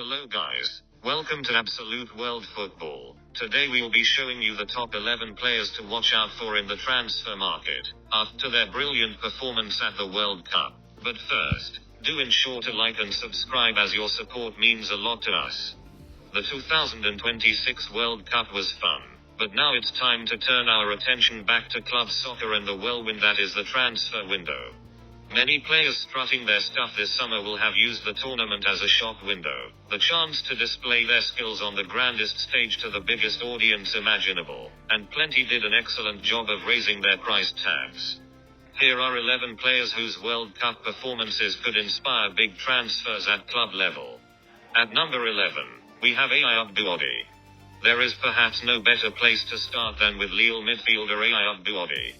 Hello guys. Welcome to Absolute World Football. Today we will be showing you the top 11 players to watch out for in the transfer market, after their brilliant performance at the World Cup. But first, do ensure to like and subscribe as your support means a lot to us. The 2026 World Cup was fun, but now it's time to turn our attention back to club soccer and the whirlwind that is the transfer window. Many players strutting their stuff this summer will have used the tournament as a shop window, the chance to display their skills on the grandest stage to the biggest audience imaginable, and plenty did an excellent job of raising their price tags. Here are 11 players whose World Cup performances could inspire big transfers at club level. At number 11, we have Bouaddi. There is perhaps no better place to start than with Lille midfielder Bouaddi.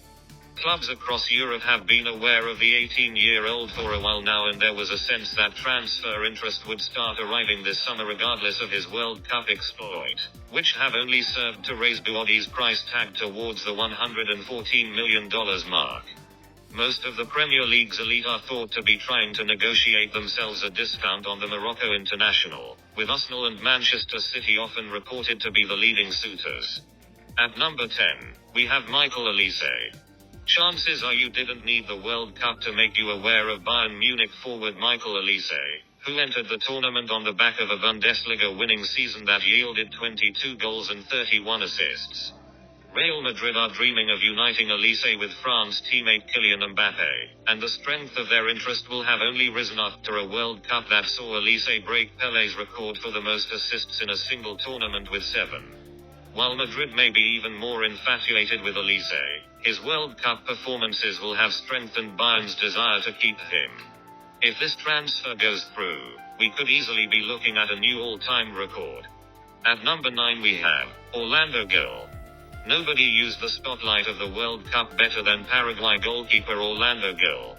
Clubs across Europe have been aware of the 18-year-old for a while now, and there was a sense that transfer interest would start arriving this summer regardless of his World Cup exploit, which have only served to raise Bouaddi's price tag towards the $114 million mark. Most of the Premier League's elite are thought to be trying to negotiate themselves a discount on the Morocco international, with Arsenal and Manchester City often reported to be the leading suitors. At number 10, we have Olise. Chances are you didn't need the World Cup to make you aware of Bayern Munich forward Olise, who entered the tournament on the back of a Bundesliga winning season that yielded 22 goals and 31 assists. Real Madrid are dreaming of uniting Olise with France teammate Kylian Mbappe, and the strength of their interest will have only risen after a World Cup that saw Olise break Pelé's record for the most assists in a single tournament with 7. While Madrid may be even more infatuated with Olise, his World Cup performances will have strengthened Bayern's desire to keep him. If this transfer goes through, we could easily be looking at a new all-time record. At number 9 we have Gill. Nobody used the spotlight of the World Cup better than Paraguay goalkeeper Gill.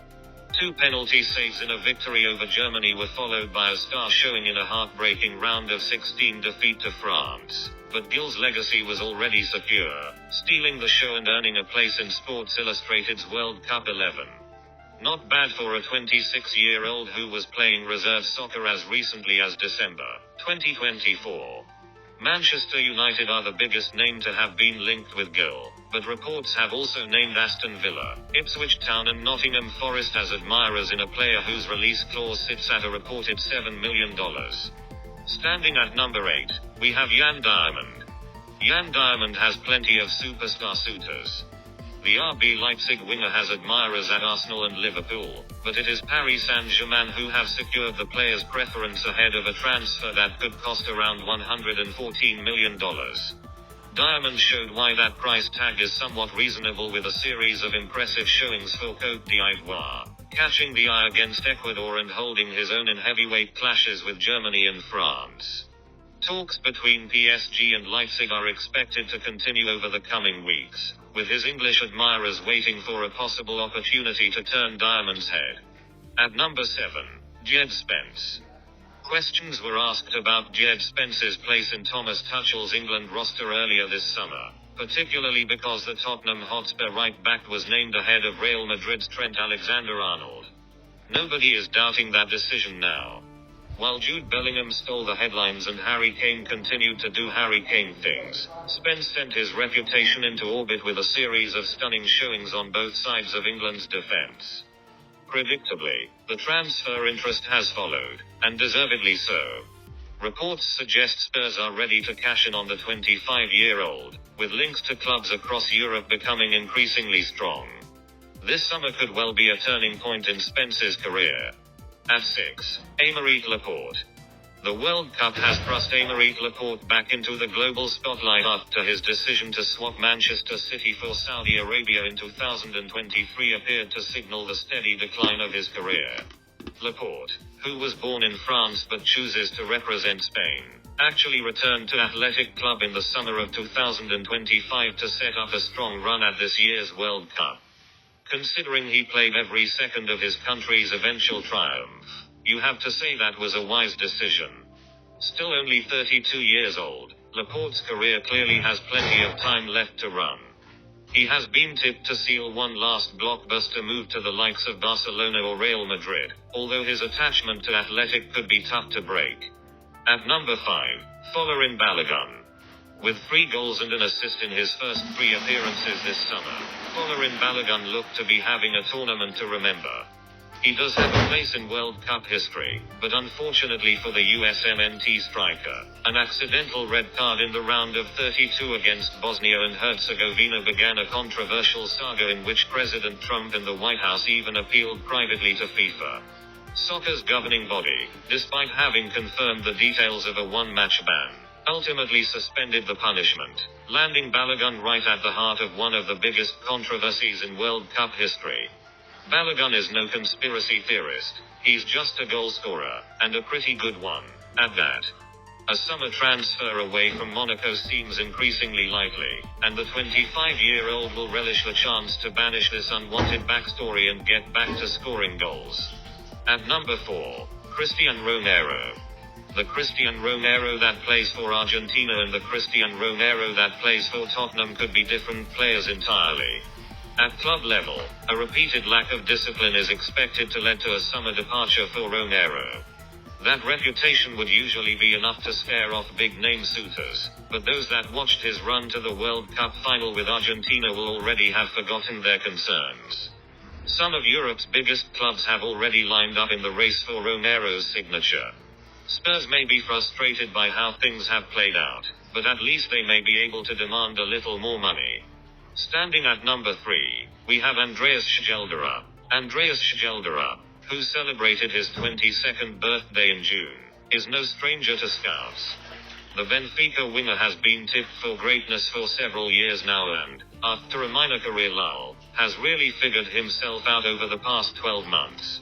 2 penalty saves in a victory over Germany were followed by a star showing in a heartbreaking round of 16 defeat to France. But Gill's legacy was already secure, stealing the show and earning a place in Sports Illustrated's World Cup 11. Not bad for a 26-year-old who was playing reserve soccer as recently as December 2024. Manchester United are the biggest name to have been linked with Gill, but reports have also named Aston Villa, Ipswich Town and Nottingham Forest as admirers in a player whose release clause sits at a reported $7 million. Standing at number 8, we have Yann Diomande. Yann Diomande has plenty of superstar suitors. The RB Leipzig winger has admirers at Arsenal and Liverpool, but it is Paris Saint-Germain who have secured the player's preference ahead of a transfer that could cost around $114 million. Diomande showed why that price tag is somewhat reasonable with a series of impressive showings for Côte d'Ivoire, catching the eye against Ecuador and holding his own in heavyweight clashes with Germany and France. Talks between PSG and Leipzig are expected to continue over the coming weeks, with his English admirers waiting for a possible opportunity to turn Diomande's head. At number 7, Spence. Questions were asked about Spence's place in Thomas Tuchel's England roster earlier this summer, particularly because the Tottenham Hotspur right-back was named ahead of Real Madrid's Trent Alexander-Arnold. Nobody is doubting that decision now. While Jude Bellingham stole the headlines and Harry Kane continued to do Harry Kane things, Spence sent his reputation into orbit with a series of stunning showings on both sides of England's defence. Predictably, the transfer interest has followed, and deservedly so. Reports suggest Spurs are ready to cash in on the 25-year-old, with links to clubs across Europe becoming increasingly strong. This summer could well be a turning point in Spence's career. At 6, Aymeric Laporte. The World Cup has thrust Aymeric Laporte back into the global spotlight after his decision to swap Manchester City for Saudi Arabia in 2023 appeared to signal the steady decline of his career. Laporte, who was born in France but chooses to represent Spain, actually returned to Athletic Club in the summer of 2025 to set up a strong run at this year's World Cup. Considering he played every second of his country's eventual triumph, you have to say that was a wise decision. Still only 32 years old, Laporte's career clearly has plenty of time left to run. He has been tipped to seal one last blockbuster move to the likes of Barcelona or Real Madrid, although his attachment to Athletic could be tough to break. At number 5, Folarin Balogun. With 3 goals and an assist in his first 3 appearances this summer, Folarin Balogun looked to be having a tournament to remember. He does have a place in World Cup history, but unfortunately for the USMNT striker, an accidental red card in the round of 32 against Bosnia and Herzegovina began a controversial saga in which President Trump and the White House even appealed privately to FIFA. Soccer's governing body, despite having confirmed the details of a one-match ban, ultimately suspended the punishment, landing Balogun right at the heart of one of the biggest controversies in World Cup history. Balogun is no conspiracy theorist, he's just a goal scorer, and a pretty good one, at that. A summer transfer away from Monaco seems increasingly likely, and the 25-year-old will relish the chance to banish this unwanted backstory and get back to scoring goals. At number 4, Cristian Romero. The Cristian Romero that plays for Argentina and the Cristian Romero that plays for Tottenham could be different players entirely. At club level, a repeated lack of discipline is expected to lead to a summer departure for Romero. That reputation would usually be enough to scare off big-name suitors, but those that watched his run to the World Cup final with Argentina will already have forgotten their concerns. Some of Europe's biggest clubs have already lined up in the race for Romero's signature. Spurs may be frustrated by how things have played out, but at least they may be able to demand a little more money. Standing at number 3, we have Andreas Schjelderup. Andreas Schjelderup, who celebrated his 22nd birthday in June, is no stranger to scouts. The Benfica winger has been tipped for greatness for several years now and, after a minor career lull, has really figured himself out over the past 12 months.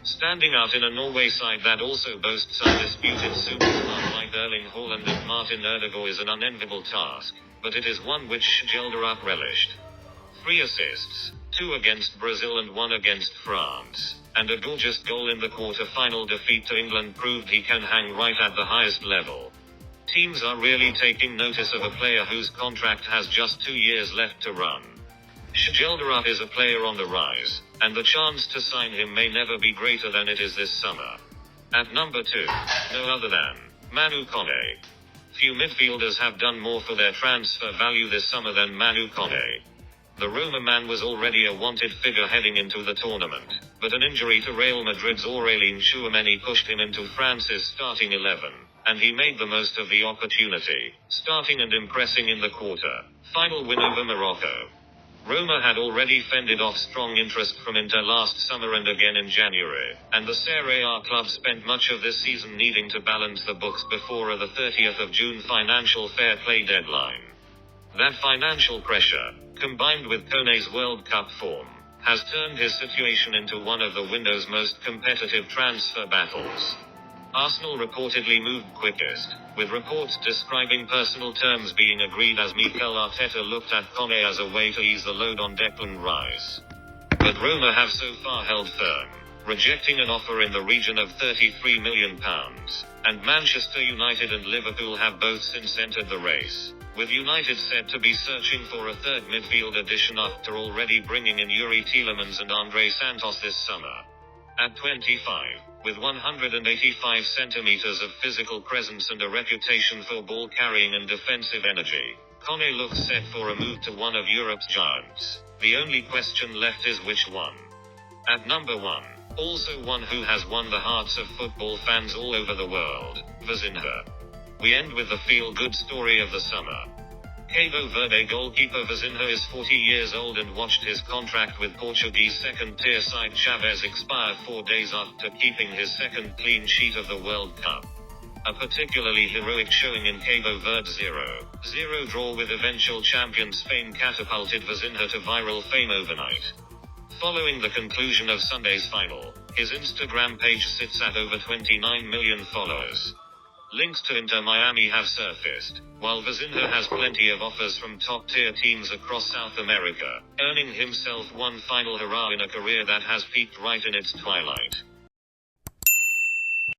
Standing out in a Norway side that also boasts undisputed superstars like Erling Haaland and Martin Ødegaard is an unenviable task, but it is one which Schjelderup relished. 3 assists, 2 against Brazil and 1 against France, and a gorgeous goal in the quarter-final defeat to England proved he can hang right at the highest level. Teams are really taking notice of a player whose contract has just 2 years left to run. Schjelderup is a player on the rise, and the chance to sign him may never be greater than it is this summer. At number 2, no other than Manu Koné. Few midfielders have done more for their transfer value this summer than Manu Koné. The Roma man was already a wanted figure heading into the tournament, but an injury to Real Madrid's Aurélien Tchouameni pushed him into France's starting 11, and he made the most of the opportunity, starting and impressing in the quarter-final win over Morocco. Roma had already fended off strong interest from Inter last summer and again in January, and the Serie A club spent much of this season needing to balance the books before the 30th of June financial fair play deadline. That financial pressure, combined with Koné's World Cup form, has turned his situation into one of the window's most competitive transfer battles. Arsenal reportedly moved quickest, with reports describing personal terms being agreed as Mikel Arteta looked at Koné as a way to ease the load on Declan Rice. But Roma have so far held firm, rejecting an offer in the region of £33 million, and Manchester United and Liverpool have both since entered the race, with United said to be searching for a third midfield addition after already bringing in Yuri Tielemans and Andre Santos this summer. At 25, with 185 centimeters of physical presence and a reputation for ball carrying and defensive energy, Koné looks set for a move to one of Europe's giants. The only question left is which one. At number 1, also one who has won the hearts of football fans all over the world, Vizinha. We end with the feel-good story of the summer. Cabo Verde goalkeeper Vizinha is 40 years old and watched his contract with Portuguese second-tier side Chaves expire 4 days after keeping his second clean sheet of the World Cup. A particularly heroic showing in Cabo Verde's 0-0 draw with eventual champion Spain catapulted Vizinha to viral fame overnight. Following the conclusion of Sunday's final, his Instagram page sits at over 29 million followers. Links to Inter Miami have surfaced, while Vizinha has plenty of offers from top-tier teams across South America, earning himself one final hurrah in a career that has peaked right in its twilight.